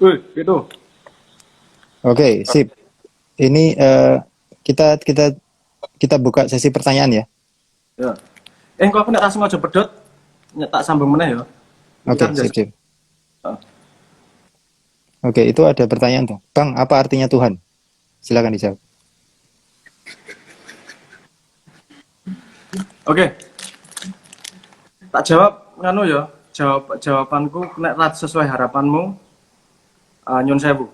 Wih, gitu. Oke, sip. Ini kita kita kita buka sesi pertanyaan ya. Ya. Kok aku nek langsung aja pedot, tak sambung meneh ya. Iki kan Oke, jas. sip sip. Oke, itu ada pertanyaan tuh. Bang, apa artinya Tuhan? Silakan dijawab. Oke, tak jawab nganu ya. Jawabanku nek rat sesuai harapanmu, nyun sewu.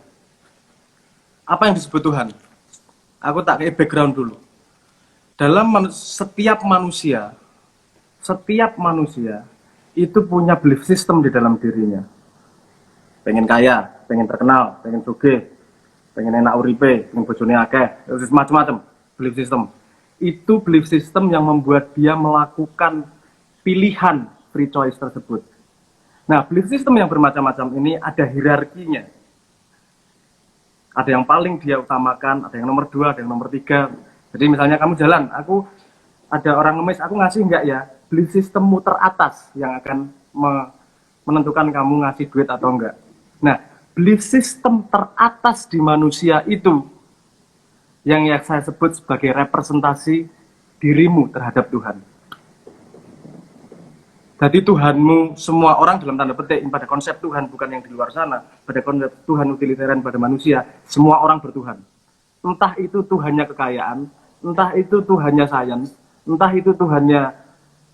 Apa yang disebut Tuhan? Aku tak kayak background dulu. Dalam setiap manusia itu punya belief system di dalam dirinya. Pengen kaya, pengen terkenal, pengen sugih, pengen enak uripe, pengen bojone akeh, macam-macam belief system. Itu belief system yang membuat dia melakukan pilihan free choice tersebut. Nah, belief system yang bermacam-macam ini ada hierarkinya. Ada yang paling dia utamakan, ada yang nomor 2, ada yang nomor 3. Jadi misalnya kamu jalan, ada orang ngemis, aku ngasih enggak ya? Belief systemmu teratas yang akan menentukan kamu ngasih duit atau enggak. Nah, belief system teratas di manusia itu yang saya sebut sebagai representasi dirimu terhadap Tuhan. Jadi Tuhanmu, semua orang dalam tanda petik pada konsep Tuhan, bukan yang di luar sana, pada konsep Tuhan utilitarian pada manusia, semua orang bertuhan. Entah itu Tuhannya kekayaan, entah itu Tuhannya sains, entah itu Tuhannya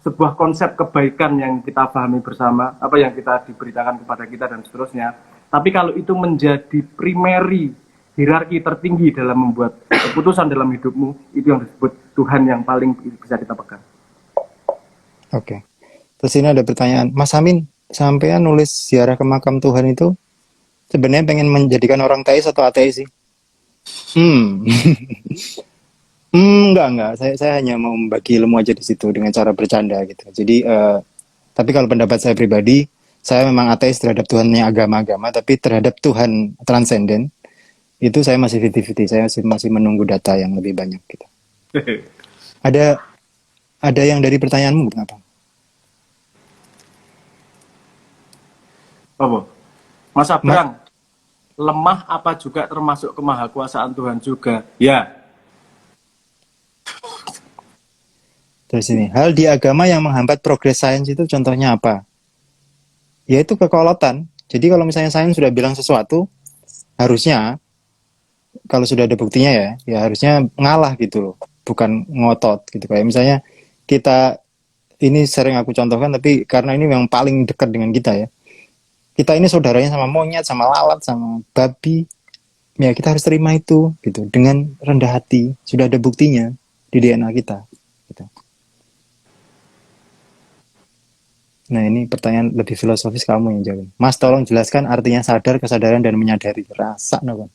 sebuah konsep kebaikan yang kita pahami bersama, apa yang kita diberitakan kepada kita dan seterusnya. Tapi kalau itu menjadi primary hierarki tertinggi dalam membuat keputusan dalam hidupmu, itu yang disebut Tuhan yang paling bisa kita pegang. Oke. Terus ini ada pertanyaan, Mas Amin, sampean nulis ziarah ke makam Tuhan itu sebenarnya pengen menjadikan orang teis atau ateis sih? Hmm. Enggak. Saya hanya mau membagi ilmu aja di situ dengan cara bercanda gitu. Jadi, tapi kalau pendapat saya pribadi, saya memang ateis terhadap Tuhannya agama-agama, tapi terhadap Tuhan transenden, itu saya masih 50-50. Saya masih menunggu data yang lebih banyak gitu. Ada ada yang dari pertanyaanmu, kenapa? Apa? Mas Ma- Abrang, lemah apa juga termasuk kemahakuasaan Tuhan juga? Ya, Terus ini, hal di agama yang menghambat progres sains itu contohnya apa? Yaitu kekolotan. Jadi kalau misalnya sains sudah bilang sesuatu, harusnya kalau sudah ada buktinya ya harusnya ngalah gitu loh, bukan ngotot gitu. Kayak misalnya kita ini sering aku contohkan, tapi karena ini yang paling dekat dengan kita ya. Kita ini saudaranya sama monyet, sama lalat, sama babi. Ya kita harus terima itu gitu dengan rendah hati. Sudah ada buktinya di DNA kita. Gitu. Nah ini pertanyaan lebih filosofis, kamu yang jawab. Mas tolong jelaskan artinya sadar, kesadaran, dan menyadari. Rasa no, kan?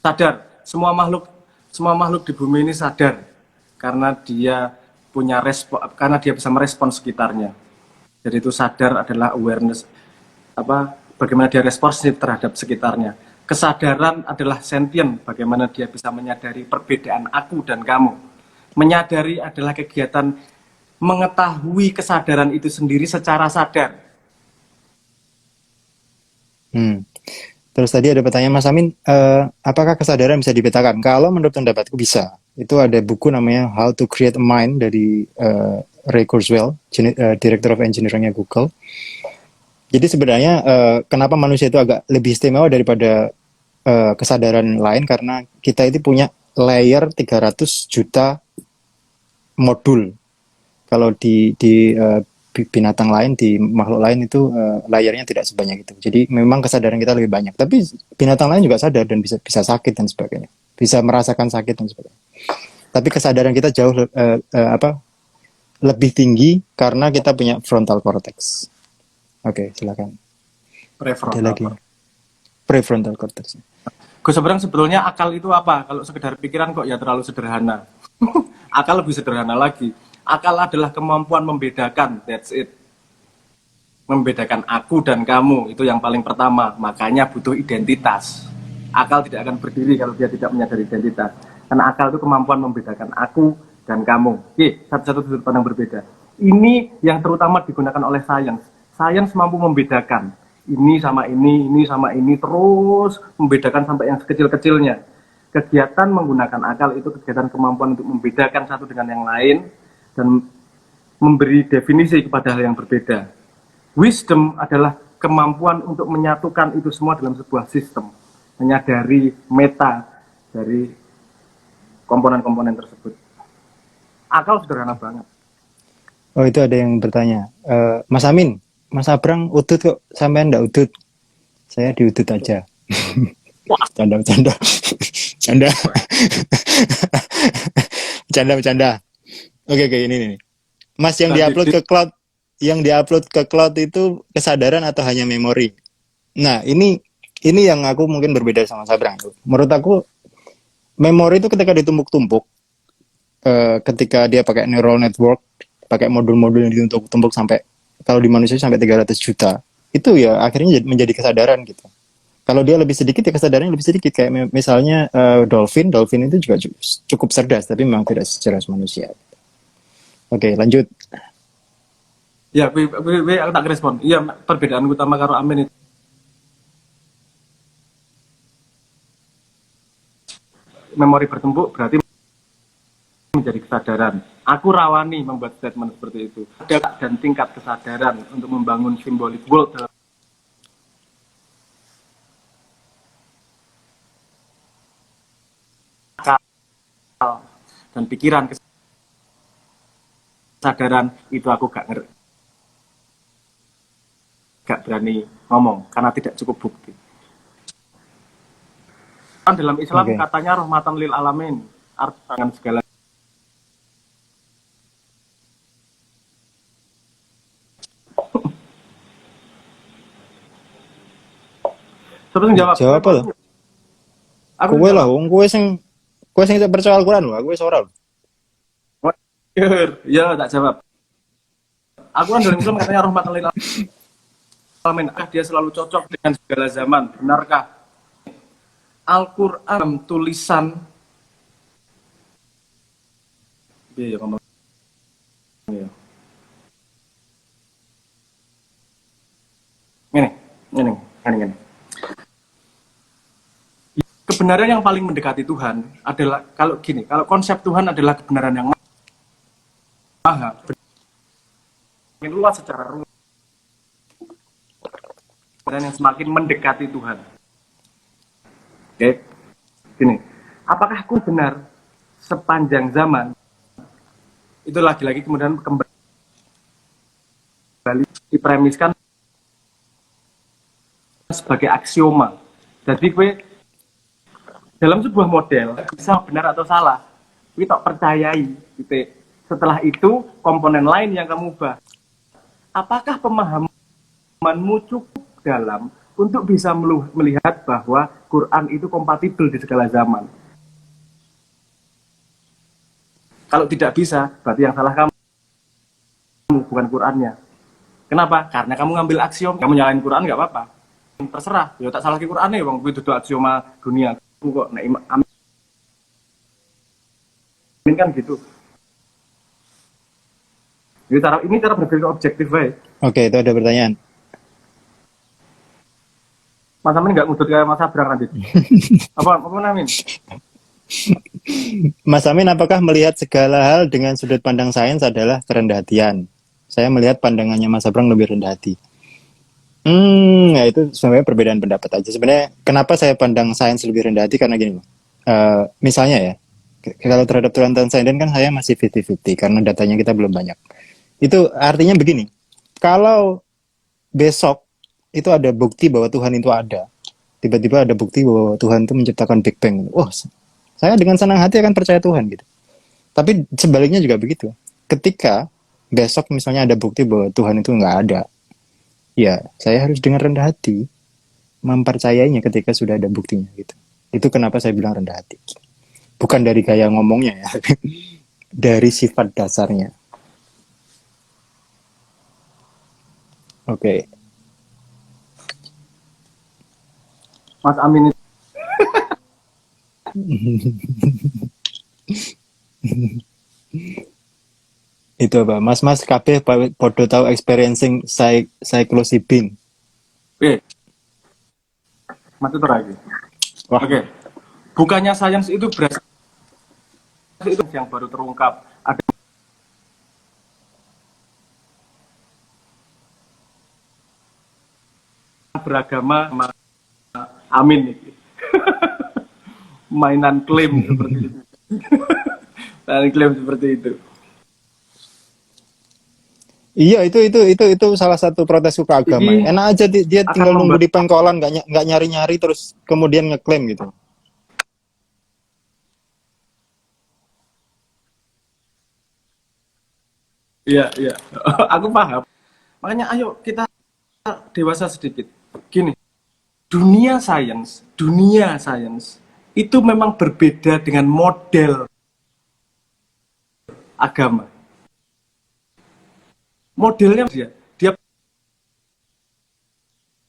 sadar. Semua makhluk di bumi ini sadar karena dia karena dia bisa merespon sekitarnya. Jadi itu sadar adalah awareness, bagaimana dia responsif terhadap sekitarnya. Kesadaran adalah sentient, bagaimana dia bisa menyadari perbedaan aku dan kamu. Menyadari adalah kegiatan mengetahui kesadaran itu sendiri secara sadar. Hmm. Terus tadi ada pertanyaan Mas Amin, apakah kesadaran bisa dipetakan? Kalau menurut pendapatku bisa. Itu ada buku namanya How to Create a Mind dari Ray Kurzweil, Director of Engineering-nya Google. Jadi sebenarnya kenapa manusia itu agak lebih istimewa daripada kesadaran lain, karena kita itu punya layer 300 juta modul. Kalau di binatang lain, di makhluk lain itu layarnya tidak sebanyak itu. Jadi memang kesadaran kita lebih banyak. Tapi binatang lain juga sadar dan bisa bisa sakit dan sebagainya. Bisa merasakan sakit dan sebagainya. Tapi kesadaran kita jauh lebih tinggi karena kita punya frontal cortex. Oke, silakan. Ada Prefrontal lagi cortex. prefrontal cortex. Gue seberang sebetulnya akal itu apa? Kalau sekedar pikiran kok ya terlalu sederhana. Akal lebih sederhana lagi. Akal adalah kemampuan membedakan, that's it. Membedakan aku dan kamu, itu yang paling pertama. Makanya butuh identitas. Akal tidak akan berdiri kalau dia tidak menyadari identitas. Karena akal itu kemampuan membedakan aku dan kamu. Oke, satu-satu sudut pandang berbeda. Ini yang terutama digunakan oleh sains. Sains mampu membedakan. ini sama ini, terus membedakan sampai yang sekecil-kecilnya. Kegiatan menggunakan akal itu kegiatan kemampuan untuk membedakan satu dengan yang lain dan memberi definisi kepada hal yang berbeda. Wisdom adalah kemampuan untuk menyatukan itu semua dalam sebuah sistem, menyadari meta dari komponen-komponen tersebut. Akal sederhana banget. Oh, itu ada yang bertanya. Mas Amin, Mas Abrang udut kok, sampean ndak udut? Saya diudut aja. Canda. Canda. Bercanda. Oke, ini. Mas, yang diupload ke cloud itu kesadaran atau hanya memori? Nah, ini yang aku mungkin berbeda sama Sabrang. Menurut aku, memori itu ketika ditumpuk-tumpuk, ketika dia pakai neural network, pakai modul-modul yang ditumpuk-tumpuk sampai, kalau di manusia sampai 300 juta, itu ya akhirnya menjadi kesadaran gitu. Kalau dia lebih sedikit, ya kesadarannya lebih sedikit. Kayak misalnya dolphin itu juga cukup cerdas, tapi memang tidak secerdas manusia. Oke, lanjut. Ya, aku tak respon. Iya, perbedaan utama karo Amin itu. Memori bertumpuk berarti menjadi kesadaran. Aku rawani membuat statement seperti itu. Ada dan tingkat kesadaran untuk membangun symbolic world dalam akal dan pikiran. Kesadaran itu aku gak berani ngomong karena tidak cukup bukti. Dalam Islam katanya rahmatan lil alamin, artinya segala. Terus jawab apa lo? Kowe lah, kowe sing percaya Al-Qur'an lho, aku wis ora lho. Ya, tak jawab. Aku kan dalam Islam katanya rahmatan lil alamin. Dia selalu cocok dengan segala zaman. Benarkah Al-Quran tulisan ini kebenaran yang paling mendekati Tuhan adalah kalau konsep Tuhan adalah kebenaran yang maha luas secara ruang dan yang semakin mendekati Tuhan. Oke, gini, apakah aku benar sepanjang zaman? Itu lagi-lagi kemudian kembali dipremiskan sebagai aksioma. Jadi gue dalam sebuah model bisa benar atau salah, gue tak percayai. Gitu. Setelah itu komponen lain yang kamu ubah. Apakah pemahamanmu cukup dalam untuk bisa melihat bahwa Quran itu kompatibel di segala zaman? Kalau tidak bisa, berarti yang salah kamu, bukan Qurannya. Kenapa? Karena kamu ngambil aksiom, kamu nyalain Quran nggak apa-apa. Terserah, ya tak salah ke Qurannya, bang. Gue itu aksioma dunia. Kok, amin kan gitu. Ini cara berpikir objektif, baik. Oke, itu ada pertanyaan. Mas Amin nggak ngudut kayak Mas Abrang nanti. Apa Amin? Mas Amin, apakah melihat segala hal dengan sudut pandang sains adalah kerendah hatian? Saya melihat pandangannya Mas Abrang lebih rendah hati. Ya itu sebenarnya perbedaan pendapat aja. Sebenarnya kenapa saya pandang sains lebih rendah hati karena gini, misalnya ya, kalau terhadap Tuhan Sains kan saya masih 50-50 karena datanya kita belum banyak. Itu artinya begini, kalau besok itu ada bukti bahwa Tuhan itu ada, tiba-tiba ada bukti bahwa Tuhan itu menciptakan Big Bang, saya dengan senang hati akan percaya Tuhan gitu. Tapi sebaliknya juga begitu. Ketika besok misalnya ada bukti bahwa Tuhan itu nggak ada, ya saya harus dengan rendah hati mempercayainya ketika sudah ada buktinya gitu. Itu kenapa saya bilang rendah hati. Bukan dari gaya ngomongnya ya, dari sifat dasarnya. Oke. Mas Amin itu apa? Mas kabeh podo tahu experiencing psilocybin. Maksud lagi. Wah, Oke. Bukannya sains itu berasal itu yang baru terungkap. Ada beragama amin nih. Mainan klaim seperti itu. Mainan klaim seperti itu. iya itu salah satu protes suku agama. Ini Enak aja dia akan tinggal nunggu membuat di pengkolan, nggak nyari-nyari terus kemudian ngeklaim gitu. iya, iya. Aku paham. Makanya ayo kita dewasa sedikit. Gini, dunia sains itu memang berbeda dengan model agama. Modelnya dia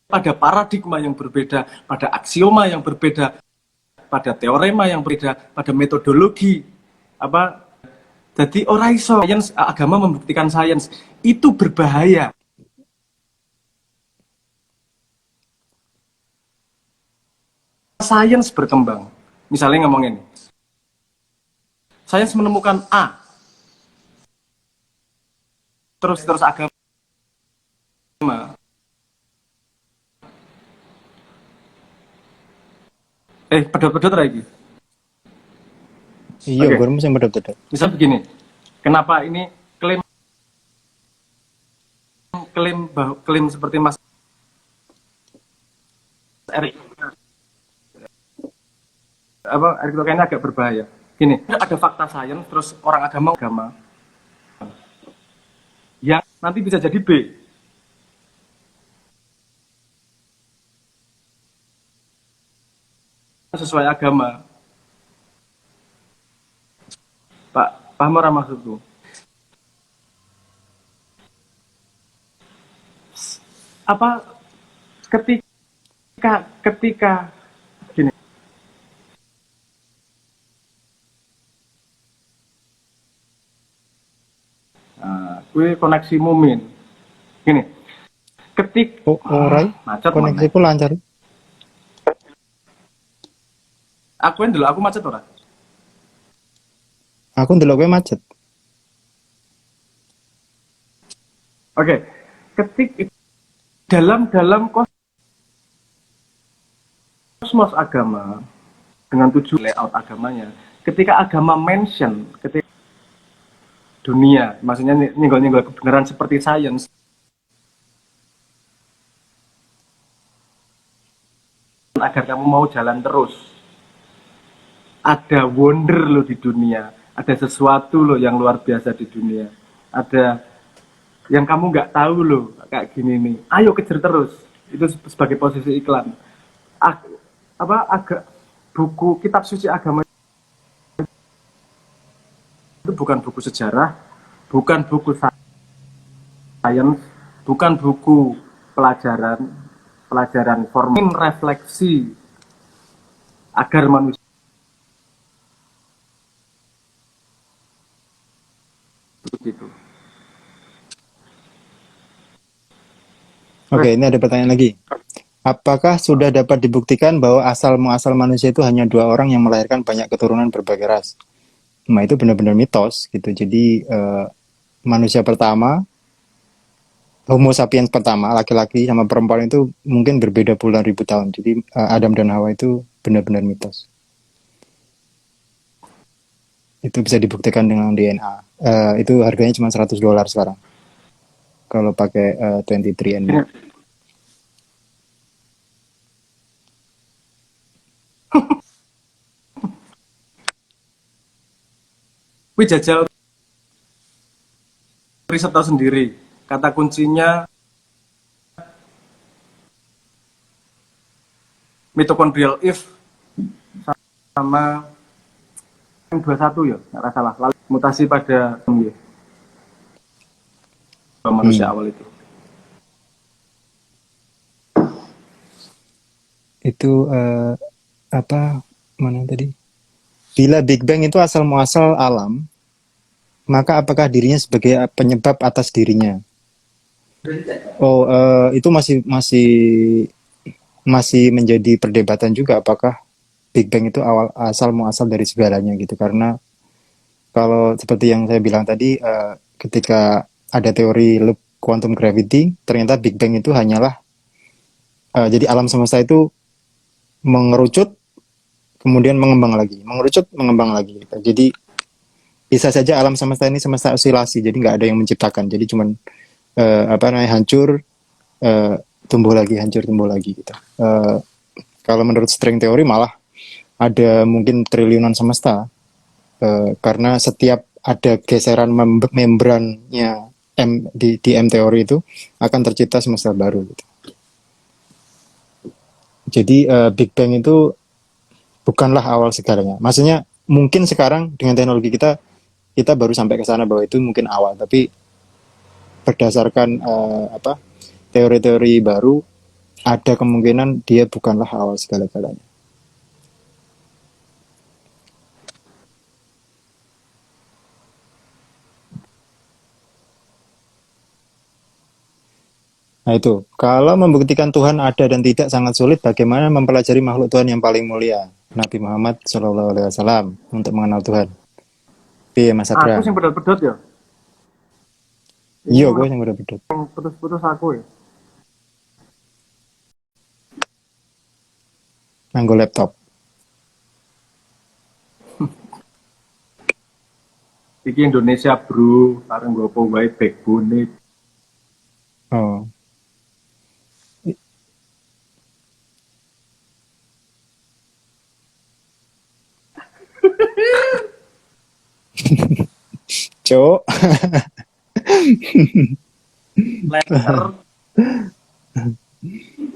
pada paradigma yang berbeda, pada aksioma yang berbeda, pada teorema yang berbeda, pada metodologi apa. Jadi orang iso sains, agama membuktikan sains itu berbahaya. Sains berkembang. Misalnya ngomongin, sains menemukan A, terus agama. Pedot-pedot lagi. Iya, Oke, gue mesti bener-bener. misal begini, kenapa ini klaim klaim klaim seperti Mas Erik Erik Thohir ini agak berbahaya. Gini, ada fakta sains, terus orang agama yang nanti bisa jadi B sesuai agama. Pak, paham orang maksudku? Apa ketika gini, gue koneksi mumin. Gini, Oh, Rai, macet mana? koneksiku lancar. Aku yang dulu aku macet ora. Aku ndelok gue macet. Oke, dalam kosmos agama dengan tujuan layout agamanya, ketika agama mention, ketika dunia, maksudnya nyenggol-nyenggol kebenaran seperti sains, agar kamu mau jalan terus. Ada wonder loh di dunia, ada sesuatu loh yang luar biasa di dunia, ada yang kamu nggak tahu loh kayak gini nih. Ayo kejar terus. Itu sebagai posisi iklan. Agak buku kitab suci agama itu bukan buku sejarah, bukan buku sains, bukan buku pelajaran formal, refleksi agar manusia begitu. Oke, ini ada pertanyaan lagi. Apakah sudah dapat dibuktikan bahwa asal-muasal manusia itu hanya 2 orang yang melahirkan banyak keturunan berbagai ras? Nah, itu benar-benar mitos gitu. Jadi manusia pertama, Homo sapiens pertama, laki-laki sama perempuan itu mungkin berbeda puluhan ribu tahun. Jadi Adam dan Hawa itu benar-benar mitos. Itu bisa dibuktikan dengan DNA. Itu harganya cuma $100 sekarang. Kalau pakai 23andMe. Wih jajal riset tahu sendiri. Kata kuncinya mitochondrial if sama yang 21 ya, nggak salah. Lalu mutasi pada manusia awal itu. Itu apa mana tadi? Bila Big Bang itu asal muasal alam, maka apakah dirinya sebagai penyebab atas dirinya? Oh, itu masih masih menjadi perdebatan juga apakah Big Bang itu awal asal muasal dari segalanya gitu. Karena kalau seperti yang saya bilang tadi, ketika ada teori loop quantum gravity, ternyata Big Bang itu hanyalah jadi alam semesta itu mengerucut kemudian mengembang lagi, mengerucut mengembang lagi gitu. Jadi bisa saja alam semesta ini semesta osilasi, jadi nggak ada yang menciptakan. Jadi cuman apa namanya hancur, eh, tumbuh lagi, hancur tumbuh lagi gitu. Kalau menurut string teori malah ada mungkin triliunan semesta, karena setiap ada geseran membrannya di M teori itu akan tercipta semesta baru gitu. Jadi Big Bang itu bukanlah awal segalanya. Maksudnya mungkin sekarang dengan teknologi kita kita baru sampai ke sana bahwa itu mungkin awal, tapi berdasarkan apa teori-teori baru ada kemungkinan dia bukanlah awal segala-galanya. Nah itu, kalau membuktikan Tuhan ada dan tidak sangat sulit, bagaimana mempelajari makhluk Tuhan yang paling mulia, Nabi Muhammad SAW, untuk mengenal Tuhan? Iya, Mas Aku sing Abraham. pedot-pedot ya. Iki Iya, gue menang yang udah betul. putus-putus aku ya. Nganggo laptop. Iki Indonesia bro, bareng gopo wae backbone. Oh, cok. Letter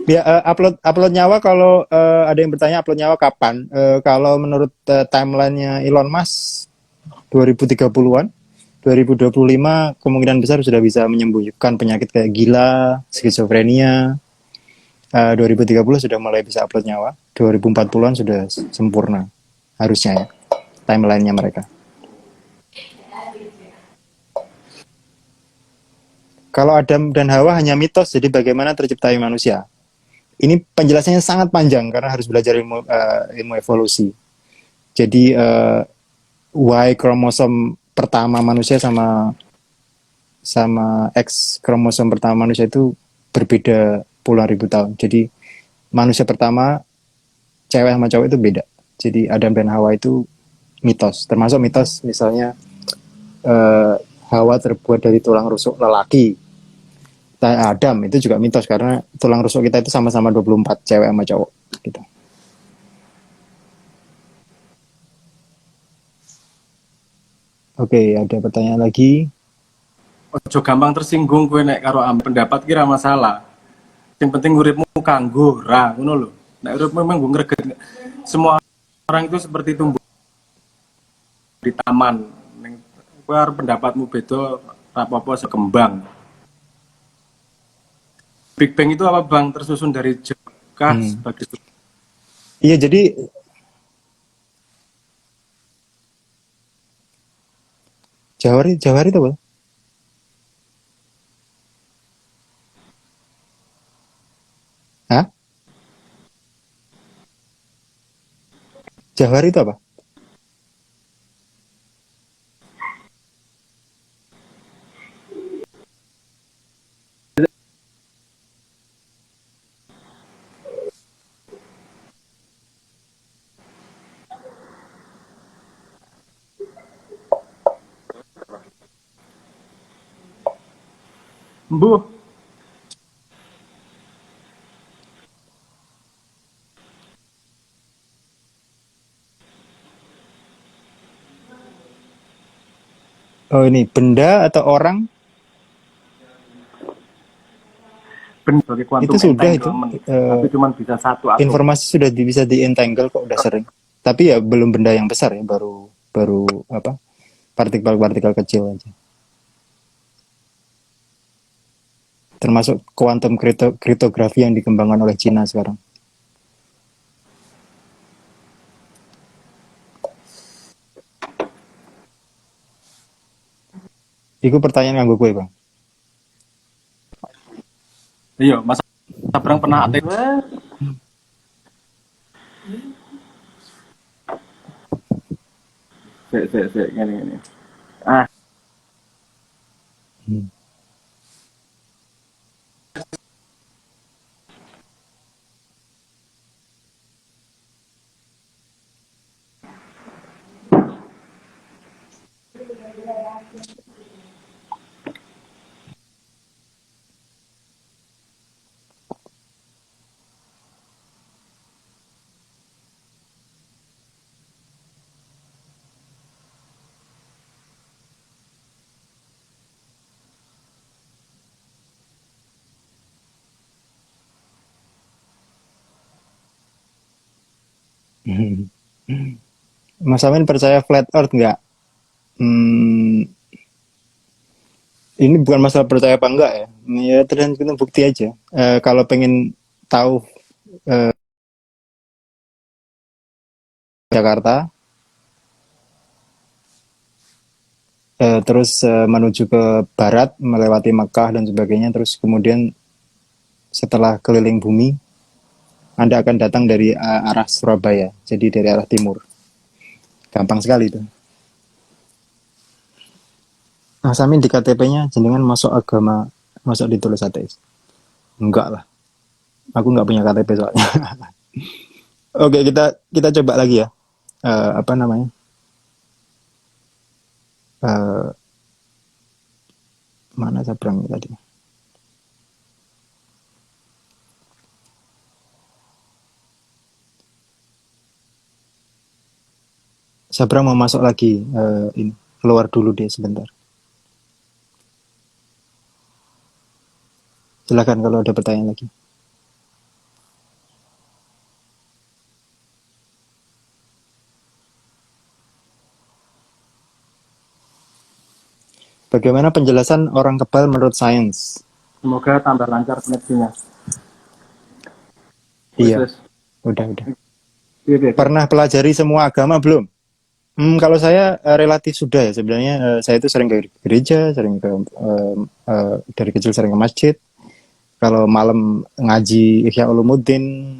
Ya, upload upload nyawa kalau ada yang bertanya upload nyawa kapan? Kalau menurut timelinenya Elon Musk 2030-an, 2025 kemungkinan besar sudah bisa menyembuhkan penyakit kayak gila, skizofrenia. 2030 sudah mulai bisa upload nyawa, 2040-an sudah sempurna harusnya ya timelinenya mereka. Kalau Adam dan Hawa hanya mitos, jadi bagaimana terciptanya manusia? Ini penjelasannya sangat panjang karena harus belajar ilmu evolusi. Jadi Y kromosom pertama manusia sama sama X kromosom pertama manusia itu berbeda puluhan ribu tahun. Jadi manusia pertama cewek sama cowok itu beda. Jadi Adam dan Hawa itu mitos. Termasuk mitos misalnya eh, Hawa terbuat dari tulang rusuk lelaki. Adam itu juga mitos karena tulang rusuk kita itu sama-sama 24 cewek sama cowok gitu. Oke, ada pertanyaan lagi. ojo gampang tersinggung kowe nek karo pendapat kira masalah. Yang penting uripmu kanggo ra ngono lho. Nek uripmu memang nggo ngreget. Semua orang itu seperti tumbuh di taman. Ning kowe arep pendapatmu beda ra apa-apa sekembang. Big Bang itu apa Bang? Tersusun dari jekah Hmm. sebagai Iya, jadi Jawari, Jawari itu apa? Hah? Jawari itu apa? Mbuh. Oh ini benda atau orang Sebagai itu quantum sudah itu entanglement. Tapi cuma bisa satu atom. informasi sudah bisa di-entangle kok udah sering. Tapi ya belum benda yang besar ya, baru baru apa? Partikel-partikel kecil aja. Termasuk quantum kriptografi yang dikembangkan oleh Cina sekarang. Itu pertanyaan nganggo gue, Bang. Iya, Mas Abrang pernah aktif. Sik, ngene. Ah, Hmm. Mas Amin percaya flat earth nggak? Hmm, ini bukan masalah percaya apa enggak ya. Ya tergantung bukti aja. Kalau pengen tahu Jakarta, terus menuju ke barat, melewati Mekah dan sebagainya, terus kemudian setelah keliling bumi, Anda akan datang dari arah Surabaya, jadi dari arah timur. Gampang sekali itu. Nah, Samin di KTP-nya jenengan masuk agama, masuk ditulis ateis. Enggak lah, aku nggak punya KTP soalnya. Oke, kita coba lagi ya. Apa namanya? Eh, mana Sabrang tadi? Sabrang mau masuk lagi. Ini keluar dulu deh sebentar. Silakan kalau ada pertanyaan lagi. Bagaimana penjelasan orang kebal menurut sains? semoga tambah lancar koneksinya. Wis Iya, wis. udah. Piye. Pernah pelajari semua agama belum? Kalau saya relatif sudah ya sebenarnya. Saya itu sering ke gereja, sering ke dari kecil sering ke masjid. Kalau malam ngaji Ihya Ulumuddin,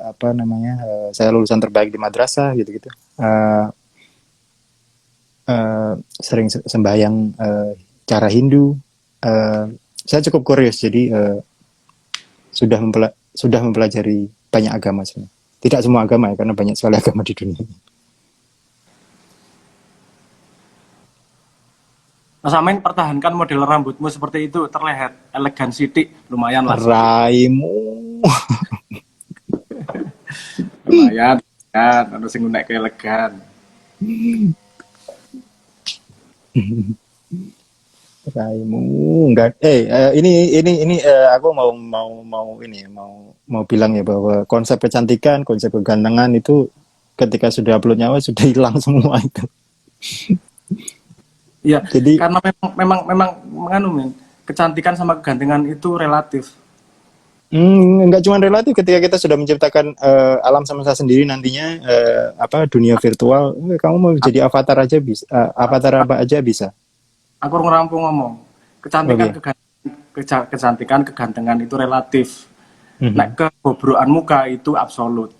apa namanya? Saya lulusan terbaik di madrasah gitu-gitu. Eh, Sering sembahyang cara Hindu. Eh, saya cukup kurios, jadi sudah mempelajari banyak agama sebenarnya. Tidak semua agama ya, karena banyak sekali agama di dunia. Mas Amin pertahankan model rambutmu seperti itu, terlihat elegan sidik, lumayan lah sidik. Raimu. Lumayan kan, harus sing nek elegan. Raimu enggak. Ini aku mau ini ya, mau bilang ya bahwa konsep kecantikan, konsep kegantengan itu ketika sudah upload nyawa sudah hilang semua itu. Iya, Jadi karena memang menganu men, kecantikan sama kegantengan itu relatif. nggak cuma relatif ketika kita sudah menciptakan alam semesta sendiri nantinya, apa dunia virtual, kamu mau jadi avatar aja bisa, avatar apa aja bisa. Aku ngerampung ngomong, kecantikan Oke. kecantikan kegantengan itu relatif. Nek Mhm. kebobrokan muka itu absolut.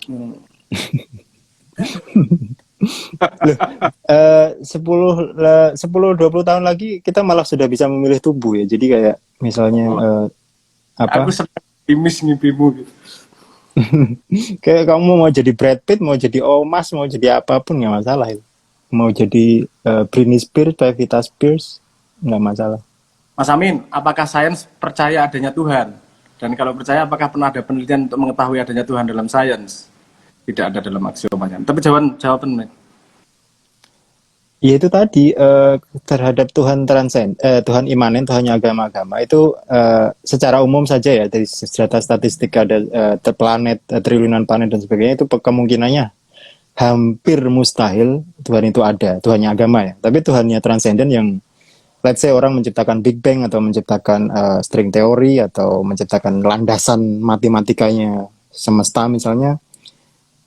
10-20 tahun lagi kita malah sudah bisa memilih tubuh ya. Jadi kayak misalnya Oh, aku apa? sedang optimis ngimpimu gitu. Kayak kamu mau jadi Brad Pitt, mau jadi Omas, mau jadi apapun nggak masalah itu. Mau jadi Britney Spears, Pevita Spears nggak masalah. Mas Amin, apakah sains percaya adanya Tuhan? Dan kalau percaya, apakah pernah ada penelitian untuk mengetahui adanya Tuhan dalam sains? Tidak ada dalam aksiomanya. Tapi jawaban, men. Ya itu tadi, terhadap Tuhan transend, Tuhan imanen, Tuhannya agama-agama itu secara umum saja ya dari data statistik ada planet, triliunan planet dan sebagainya itu kemungkinannya hampir mustahil Tuhan itu ada, Tuhannya agama ya. Tapi Tuhannya transenden yang let's say orang menciptakan Big Bang atau menciptakan string teori atau menciptakan landasan matematikanya semesta misalnya,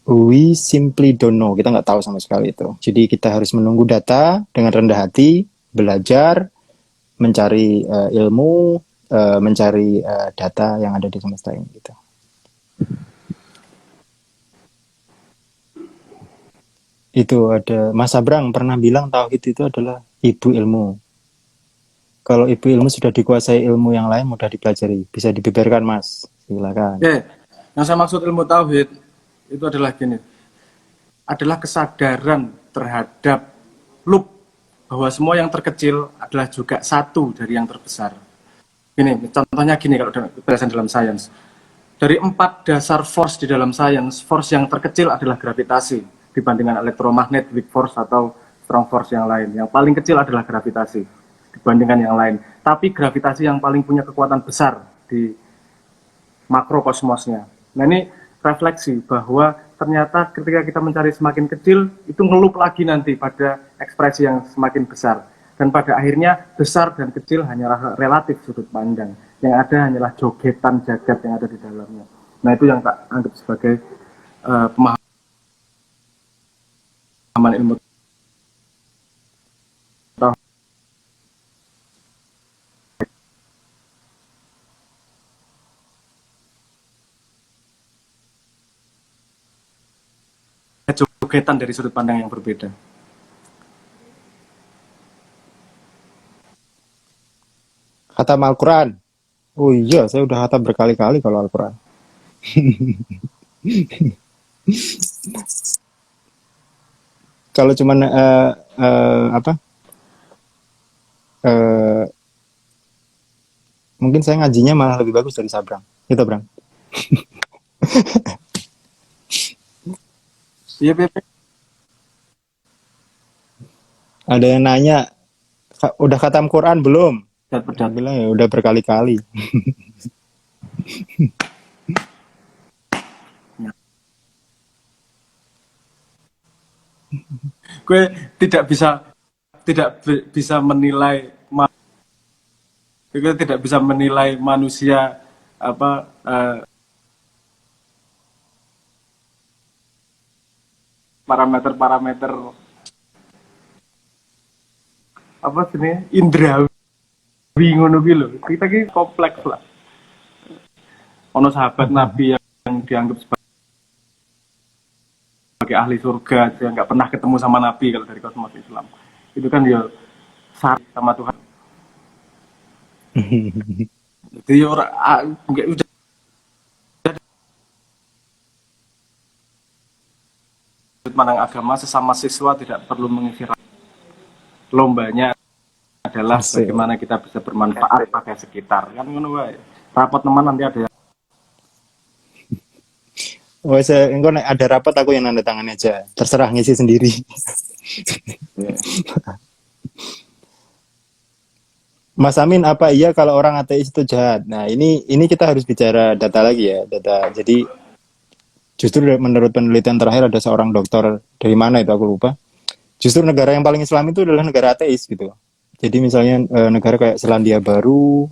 we simply don't know. Kita nggak tahu sama sekali itu. Jadi kita harus menunggu data dengan rendah hati, belajar, mencari ilmu, mencari data yang ada di semesta ini. Gitu. Itu ada Mas Abrang pernah bilang tauhid itu adalah ibu ilmu. Kalau ibu ilmu sudah dikuasai ilmu yang lain mudah dipelajari. Bisa dibeberkan Mas. Silakan. Oke, yang saya maksud ilmu tauhid itu adalah gini, adalah kesadaran terhadap loop bahwa semua yang terkecil adalah juga satu dari yang terbesar. Ini contohnya gini kalau penjelasan dalam sains. Dari 4 dasar force di dalam sains, force yang terkecil adalah gravitasi dibandingkan elektromagnet, weak force atau strong force yang lain. Yang paling kecil adalah gravitasi dibandingkan yang lain. Tapi gravitasi yang paling punya kekuatan besar di makrokosmosnya. Nah ini refleksi bahwa ternyata ketika kita mencari semakin kecil, itu ngelup lagi nanti pada ekspresi yang semakin besar. Dan pada akhirnya besar dan kecil hanyalah relatif sudut pandang. Yang ada hanyalah jogetan jagat yang ada di dalamnya. Nah itu yang tak anggap sebagai pemahaman ilmu jogetan dari sudut pandang yang berbeda. Khatam Al-Quran. Oh iya, saya udah khatam berkali-kali kalau Al-Quran. Kalau cuman apa? eh, Mungkin saya ngajinya malah lebih bagus dari Sabrang. Gitu, Brang. Iya, Beb. Ada yang nanya, udah khatam Quran belum? Saya Pedat-pedat. bilang ya udah berkali-kali. Gue tidak bisa menilai gue tidak bisa menilai manusia apa parameter-parameter apa sih indrawi ngono gitu loh. Kita ki kompleks lah. Ono sahabat Nabi yang dianggap sebagai ahli surga yang nggak pernah ketemu sama Nabi kalau dari kosmos Islam. Itu kan dia sama Tuhan. Jadi orang udah pandang agama sesama siswa tidak perlu mengisi lombanya adalah Asik. bagaimana kita bisa bermanfaat pada sekitar kan ngono wae. Rapot teman nanti ada yang Oh, saya engko nek ada rapat aku yang nanda tangan aja. Terserah ngisi sendiri. Mas Amin, apa iya kalau orang ateis itu jahat? Nah, ini kita harus bicara data lagi ya, data. Jadi justru menurut penelitian terakhir ada seorang dokter dari mana itu aku lupa. Justru negara yang paling Islam itu adalah negara ateis gitu. Jadi misalnya negara kayak Selandia Baru,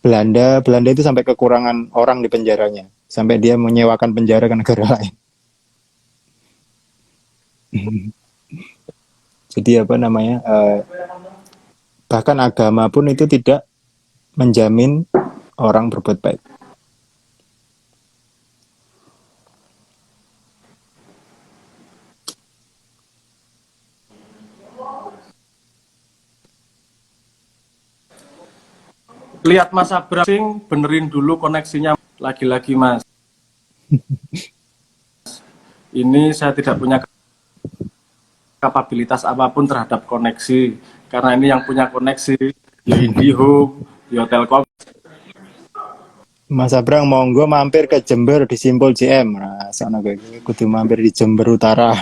Belanda itu sampai kekurangan orang di penjaranya, sampai dia menyewakan penjara ke negara lain. Jadi apa namanya? Bahkan agama pun itu tidak menjamin orang berbuat baik. lihat Mas Abrasing benerin dulu koneksinya lagi-lagi Mas. Ini saya tidak punya kapabilitas apapun terhadap koneksi karena ini yang punya koneksi ya IndiHome, ya Telkom. Mas Abrang monggo mampir ke Jember di Simpul JM. Nah, sana gue kudu mampir di Jember Utara.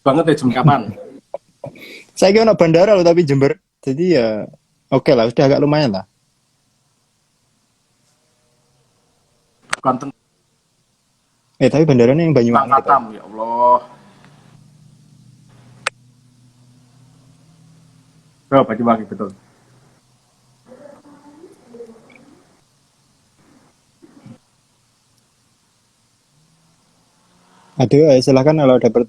Banget ya jam kapan? Saya kira bandara loh tapi Jember. Jadi ya oke lah, sudah agak lumayan lah. Bukan Tapi bandaranya yang tentang Banyuwangi gitu. Katam ya Allah. Oh, Banyuwangi betul. Aduh, silakan kalau dapat.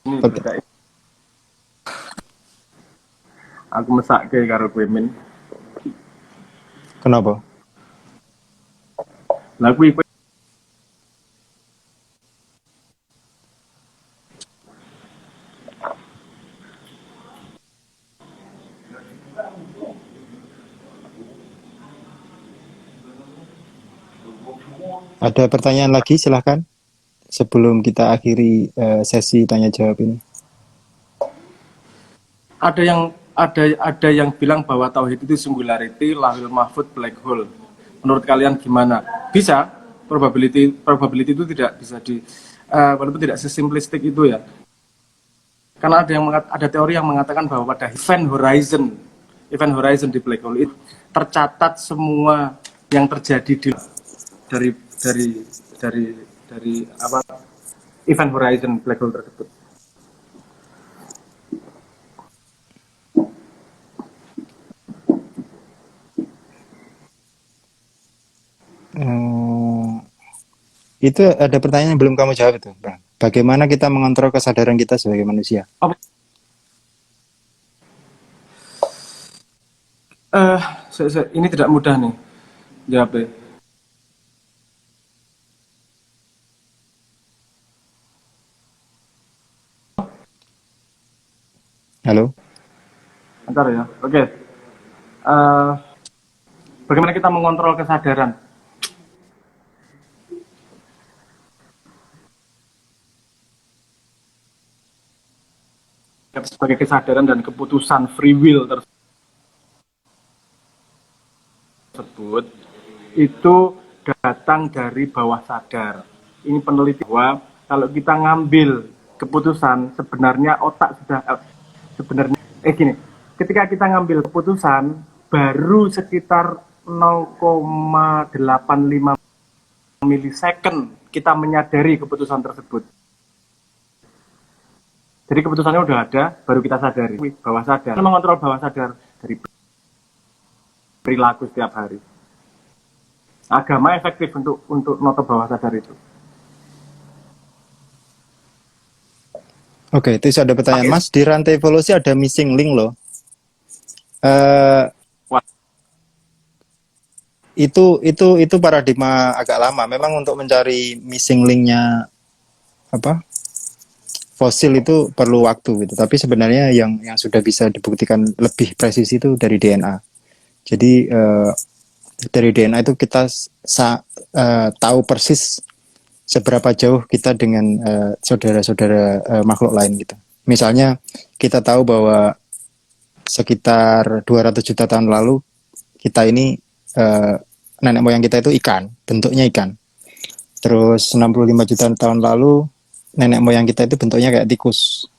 Ini beda. Aku mesak ke karo kowe min. Kenapa? Lah kuwi Ada pertanyaan lagi, silahkan. Sebelum kita akhiri sesi tanya jawab ini. Ada yang bilang bahwa tauhid itu singularity, lahul mahfud, black hole. Menurut kalian gimana? Bisa, probability itu tidak bisa walaupun tidak sesimplistik itu ya. Karena ada teori yang mengatakan bahwa pada event horizon di black hole itu tercatat semua yang terjadi dari dari dari apa event horizon black hole tersebut. Itu ada pertanyaan yang belum kamu jawab itu, Bang. Bagaimana kita mengontrol kesadaran kita sebagai manusia? Ini tidak mudah nih jawabnya. Halo? Bentar ya. Oke. Bagaimana kita mengontrol kesadaran? Sebagai kesadaran dan keputusan free will tersebut itu datang dari bawah sadar. Ini peneliti bahwa kalau kita ngambil keputusan sebenarnya otak sudah gini, ketika kita ngambil keputusan baru sekitar 0,85 milisecond kita menyadari keputusan tersebut. Jadi keputusannya udah ada, baru kita sadari bawah sadar. Kita mengontrol bawah sadar dari perilaku setiap hari. Agama efektif untuk noto bawah sadar itu. Oke, itu ada pertanyaan, Mas. Di rantai evolusi ada missing link loh. Itu paradigma agak lama. Memang untuk mencari missing linknya apa? Fosil itu perlu waktu gitu. Tapi sebenarnya yang sudah bisa dibuktikan lebih presisi itu dari DNA. Jadi dari DNA itu kita tahu persis seberapa jauh kita dengan saudara-saudara makhluk lain gitu. Misalnya kita tahu bahwa sekitar 200 juta tahun lalu kita ini nenek moyang kita itu ikan, bentuknya ikan. Terus 65 juta tahun lalu nenek moyang kita itu bentuknya kayak tikus.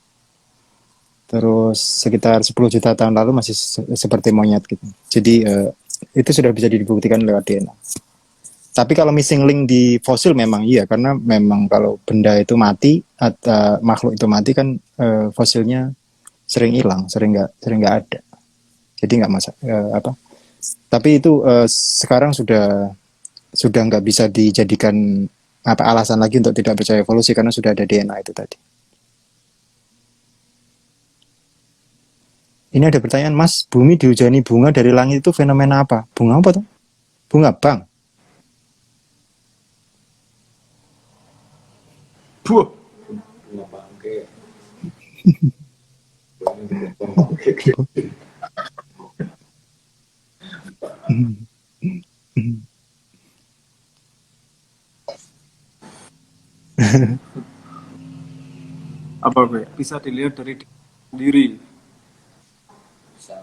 Terus sekitar 10 juta tahun lalu masih seperti monyet gitu. Jadi itu sudah bisa dibuktikan lewat DNA. Tapi kalau missing link di fosil memang iya, karena memang kalau benda itu mati atau makhluk itu mati kan fosilnya sering hilang, sering nggak ada. Jadi nggak apa. Tapi itu sekarang sudah nggak bisa dijadikan alasan lagi untuk tidak percaya evolusi karena sudah ada DNA itu tadi. Ini ada pertanyaan, Mas, bumi dihujani bunga dari langit itu fenomena apa? Bunga apa tuh? Bunga bang. Bunga bangke. Apa bisa dilihat dari diri. Bisa.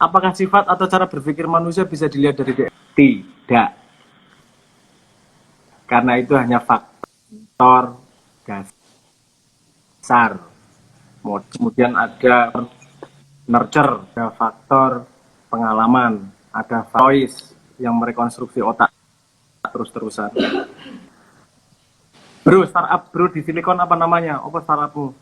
Apakah sifat atau cara berpikir manusia bisa dilihat dari DNA? Tidak. Karena itu hanya faktor dasar. Kemudian ada nurture, ada faktor pengalaman, ada voice yang merekonstruksi otak terus-terusan. Bro, startup bro di Silicon apa namanya? Apa startupmu?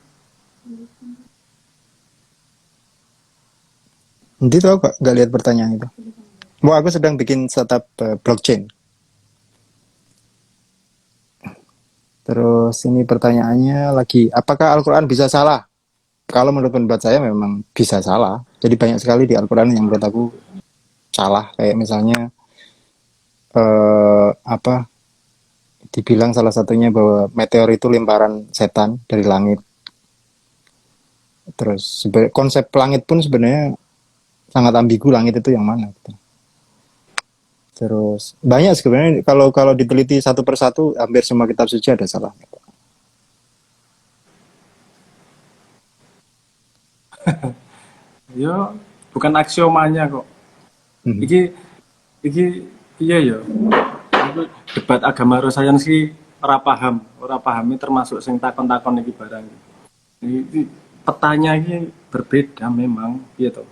Nanti tahu kok, nggak lihat pertanyaan itu. Wah, aku sedang bikin startup blockchain. Terus ini pertanyaannya lagi, apakah Al-Quran bisa salah? Kalau menurut pendapat saya memang bisa salah. Jadi banyak sekali di Al-Quran yang menurut aku salah. Kayak misalnya dibilang salah satunya bahwa meteor itu lemparan setan dari langit. Terus konsep langit pun sebenarnya sangat ambigu, langit itu yang mana gitu. Terus banyak sebenarnya kalau kalau diteliti satu persatu hampir semua kitab suci ada salah. Yo, bukan aksiomanya kok. Mhm. Iki iki iya ya. Iku debat agama karo sains ki ora paham ini termasuk sing takon-takon iki barang. Iki petanya iki berbeda memang, iya toh.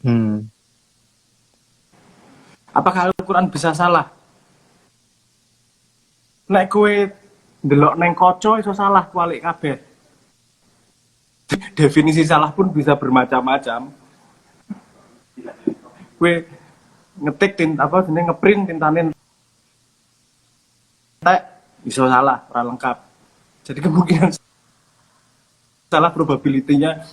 Hmm. Apakah Al-Qur'an bisa salah? Nek kowe ndelok neng kaca iso salah kualik kabeh. Definisi salah pun bisa bermacam-macam. Kowe ngetik apa jenenge ngeprint tintane entek iso salah, ora lengkap. Jadi kemungkinan salah probability-nya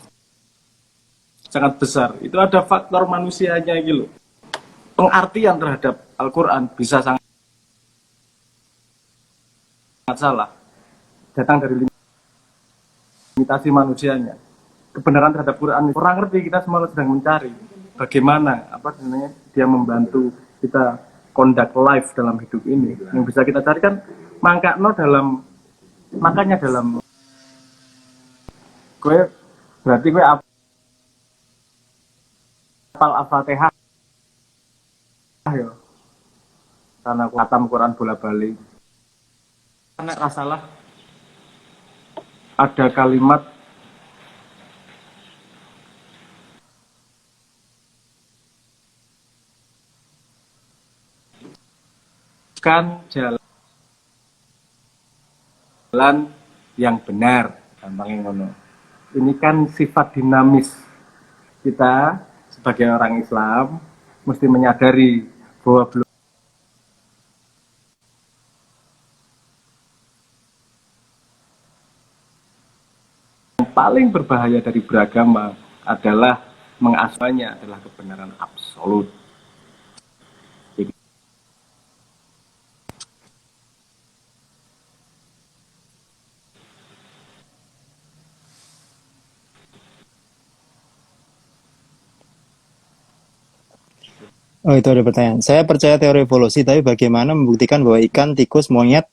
sangat besar. Itu ada faktor manusianya gitu loh. Pengartian terhadap Al-Qur'an bisa sangat salah. Datang dari limitasi manusianya. Kebenaran terhadap Quran orang ngerti, kita semua sedang mencari bagaimana apa sebenarnya dia membantu kita conduct life dalam hidup ini. Yang bisa kita cari kan makanya dalam gue berarti gue apal Al-Fatihah ya. Karena aku khatam Quran bola-balik. Karena rasalah ada kalimat kan jalan yang benar, gampangnya ngono. Ini kan sifat dinamis kita sebagai orang Islam mesti menyadari bahwa belum yang paling berbahaya dari beragama adalah mengasuhnya adalah kebenaran absolut. Oh, itu ada pertanyaan. Saya percaya teori evolusi, tapi bagaimana membuktikan bahwa ikan, tikus, monyet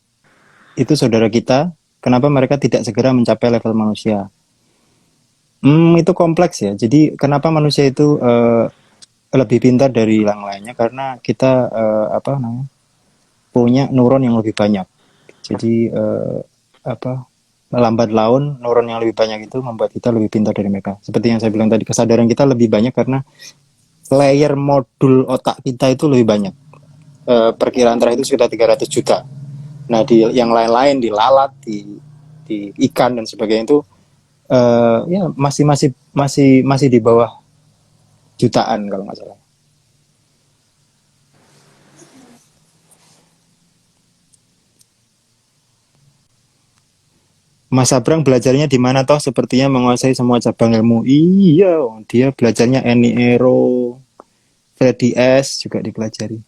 itu saudara kita? Kenapa mereka tidak segera mencapai level manusia? Itu kompleks ya. Jadi kenapa manusia itu lebih pintar dari yang lainnya? Karena kita apa namanya punya neuron yang lebih banyak. Jadi apa lambat laun neuron yang lebih banyak itu membuat kita lebih pintar dari mereka. Seperti yang saya bilang tadi, kesadaran kita lebih banyak karena layer modul otak kita itu lebih banyak. Perkiraan terakhir itu sekitar 300 juta. Nah, di yang lain-lain, di lalat, di ikan dan sebagainya itu ya masih di bawah jutaan kalau nggak salah. Mas Abrang belajarnya di mana toh? Sepertinya menguasai semua cabang ilmu. Iya, dia belajarnya Eni Ero, Freddy S juga dipelajari.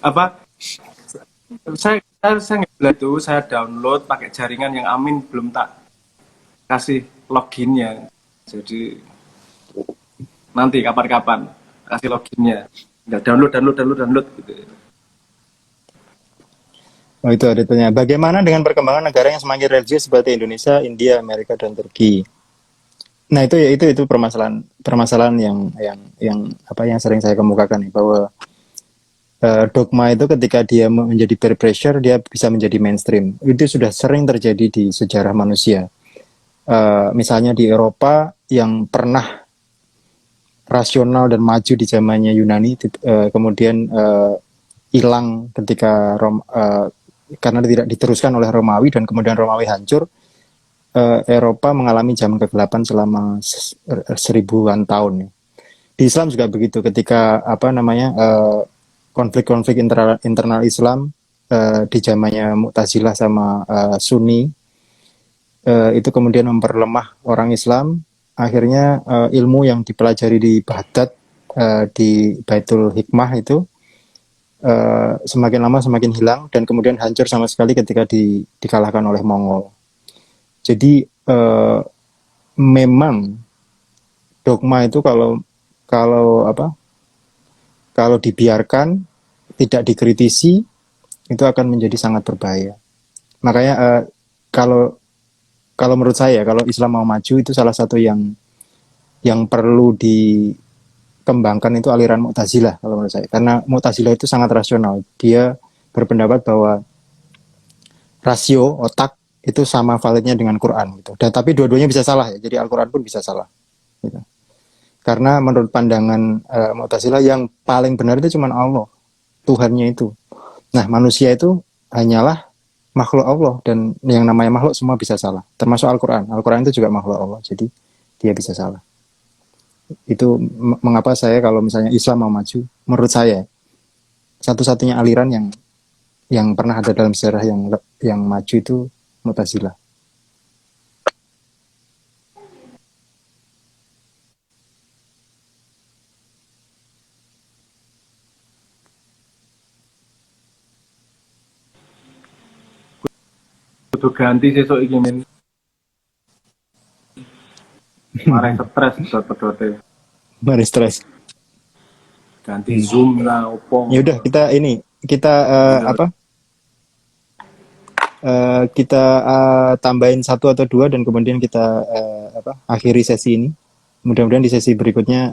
Apa saya nggak bilang itu saya download pakai jaringan yang amin belum tak kasih loginnya. Jadi nanti kapan-kapan kasih loginnya. Nggak download gitu. Oh, itu ada tanya. Bagaimana dengan perkembangan negara yang semakin religius seperti Indonesia, India, Amerika dan Turki? Nah, itu permasalahan yang apa yang sering saya kemukakan nih, bahwa dogma itu ketika dia menjadi peer pressure dia bisa menjadi mainstream. Itu sudah sering terjadi di sejarah manusia. Misalnya di Eropa yang pernah rasional dan maju di zamannya Yunani, kemudian hilang ketika karena tidak diteruskan oleh Romawi dan kemudian Romawi hancur. Eropa mengalami zaman kegelapan selama seribuan tahun. Di Islam juga begitu, ketika apa namanya konflik-konflik internal Islam di zamannya Mu'tazilah sama Sunni itu kemudian memperlemah orang Islam. Akhirnya ilmu yang dipelajari di Baghdad di Baitul Hikmah itu semakin lama semakin hilang dan kemudian hancur sama sekali ketika dikalahkan oleh Mongol. Jadi memang dogma itu kalau kalau apa kalau dibiarkan tidak dikritisi itu akan menjadi sangat berbahaya. Makanya kalau kalau menurut saya kalau Islam mau maju itu salah satu yang perlu dikembangkan itu aliran Mu'tazilah kalau menurut saya. Karena Mu'tazilah itu sangat rasional. Dia berpendapat bahwa rasio otak itu sama validnya dengan Quran gitu. Dan tapi dua-duanya bisa salah ya. Jadi Al-Quran pun bisa salah. Gitu. Karena menurut pandangan Mu'tazilah yang paling benar itu cuma Allah, Tuhannya itu. Nah, manusia itu hanyalah makhluk Allah dan yang namanya makhluk semua bisa salah. Termasuk Al-Quran. Al-Quran itu juga makhluk Allah. Jadi dia bisa salah. Itu mengapa saya kalau misalnya Islam mau maju, menurut saya satu-satunya aliran yang pernah ada dalam sejarah yang maju itu Mu'tazilah. Kudu ganti sesuk iki men. Marah stres pedot-pedote. Mari stres. Ganti Zoom lah opo. Ya udah kita apa? Kita tambahin satu atau dua dan kemudian kita akhiri sesi ini. Mudah-mudahan di sesi berikutnya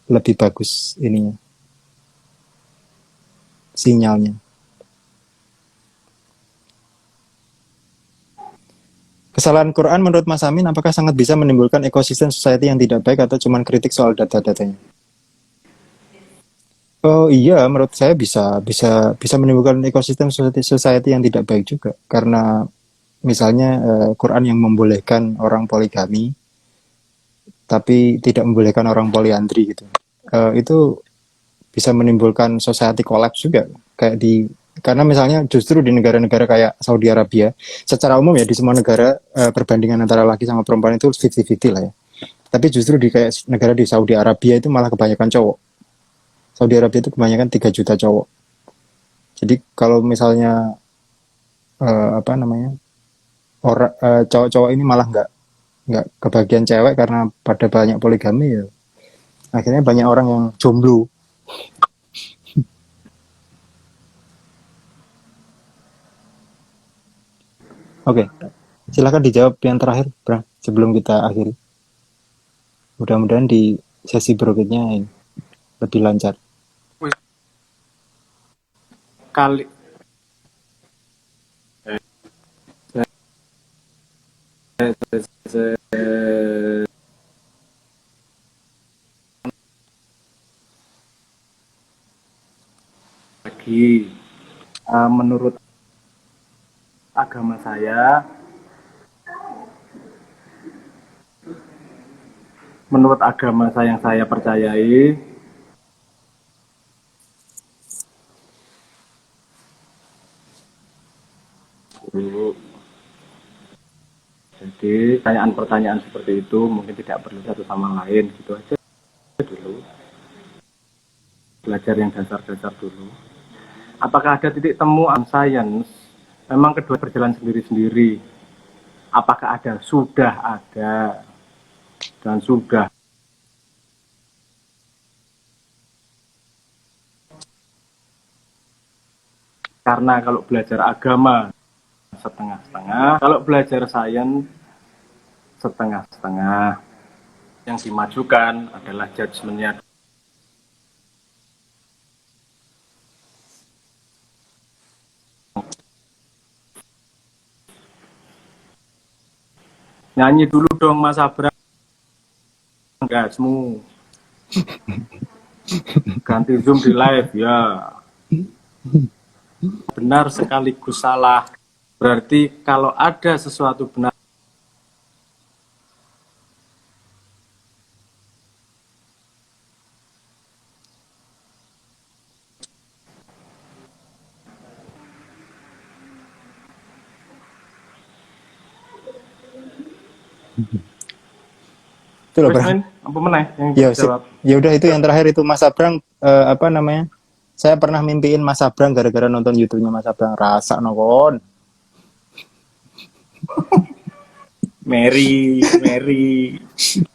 lebih bagus ininya sinyalnya. Kesalahan Quran menurut Mas Amin apakah sangat bisa menimbulkan ekosistem society yang tidak baik atau cuma kritik soal data-datanya? Oh iya, menurut saya bisa menimbulkan ekosistem society yang tidak baik juga karena misalnya Quran yang membolehkan orang poligami tapi tidak membolehkan orang poliandri gitu. Itu bisa menimbulkan society collapse juga karena misalnya justru di negara-negara kayak Saudi Arabia secara umum ya di semua negara perbandingan antara laki sama perempuan itu 50-50 lah ya. Tapi justru di kayak negara di Saudi Arabia itu malah kebanyakan cowok. Saudi Arabia itu kebanyakan 3 juta cowok. Jadi kalau misalnya cowok-cowok ini malah nggak kebagian cewek karena pada banyak poligami ya. Akhirnya banyak orang yang jomblo. Oke, silakan dijawab yang terakhir, Bang, sebelum kita akhiri. Mudah-mudahan di sesi berikutnya lebih lancar. Kali lagi menurut agama saya yang saya percayai jadi pertanyaan seperti itu mungkin tidak perlu satu sama lain gitu aja dulu, belajar yang dasar-dasar dulu. Apakah ada titik temu sains? Memang kedua berjalan sendiri-sendiri. Apakah ada? Sudah ada. Dan sudah. Karena kalau belajar agama setengah-setengah, kalau belajar sains setengah-setengah. Yang dimajukan adalah judgementnya. Nyanyi dulu dong Mas Abram. Gasmu. Ganti Zoom di live ya. Benar sekaligus salah. Berarti kalau ada sesuatu benar Itu loh, Bang. apa meneh yang Ya, dijawab? ya udah itu yang terakhir itu Mas Abrang apa namanya? Saya pernah mimpiin Mas Abrang gara-gara nonton YouTube-nya Mas Abrang. Rasa nokon. Mary.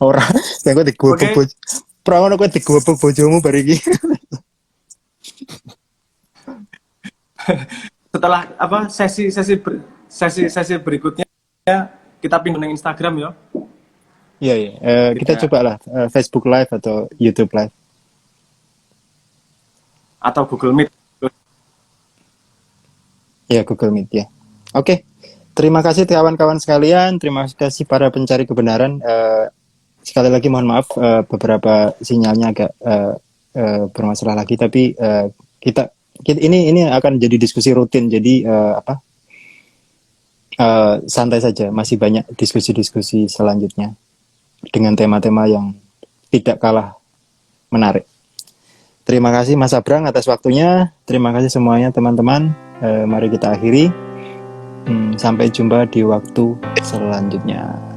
Ora, yang gue digobek Oke. bojo. Prawono gue digobek bojomu bariki. Setelah apa sesi berikutnya kita pindah ke Instagram ya. Iya, iya. Kita Kita coba lah Facebook Live atau YouTube Live. atau Google Meet. Ya, Google Meet ya. Oke. Terima kasih kawan-kawan sekalian. Terima kasih para pencari kebenaran. Sekali lagi mohon maaf beberapa sinyalnya agak bermasalah lagi. Tapi kita ini akan jadi diskusi rutin. Jadi santai saja. Masih banyak diskusi-diskusi selanjutnya dengan tema-tema yang tidak kalah menarik. Terima kasih Mas Abrang atas waktunya. Terima kasih semuanya teman-teman. Mari kita akhiri. Sampai jumpa di waktu selanjutnya.